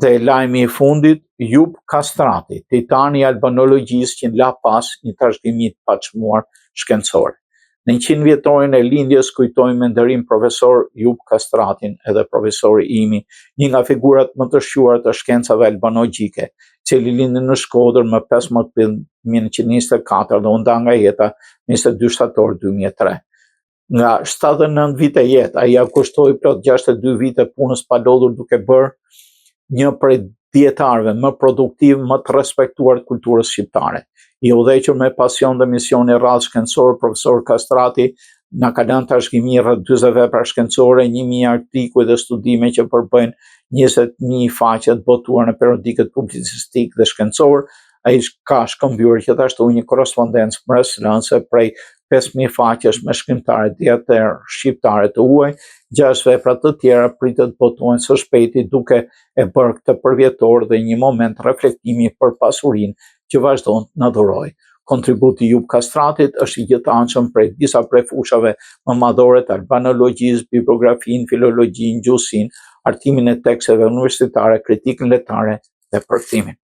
Dhe lajmi I fundit, Jub Kastrati, titani I albanologjisë që la pas një trashëgimi të paçmuar shkencor. Në 100 vjetorin e lindjes kujtojmë me nderim profesor Jub Kastratin, edhe profesori imi, një nga figurat më të shquara të shkencave albanologjike, cili lindi në Shkodër më 15 prill 1924 dhe u nda nga jeta 22 shtator 2003. Nga 79 vite jetë, ai ja kushtoi plot 62 vite punës pa lodhur duke bërë një prej dietarëve më produktiv, më të respektuar të kulturës shqiptare. I udhëhequr me pasion dhe mision I rrallë shkencor, profesor Kastrati na ka lënë trashëgimi rreth 40 vepra shkencore, 1000 artikuj dhe studime që përbëjnë 20.000 faqe të botuara në periodikët publicistik dhe shkencor. Ai ka shkëmbyer gjithashtu një korrespondencë mrekulluese prej 5.000 faqesh me shkrimtarë dietar shqiptare të huaj. 6 vepra të tjera pritet botohen së shpejti duke e bërë këtë përvjetor dhe një moment reflektimi për pasurinë që vazhdon të na dhurojë. Kontributi I Jub Kastratit është I gjithëanshëm prej disa prej fushave më madhore të albanologjisë, bibliografinë, filologjinë, gjuhësinë, artimin e teksteve universitare, kritikën letare dhe përkthimin.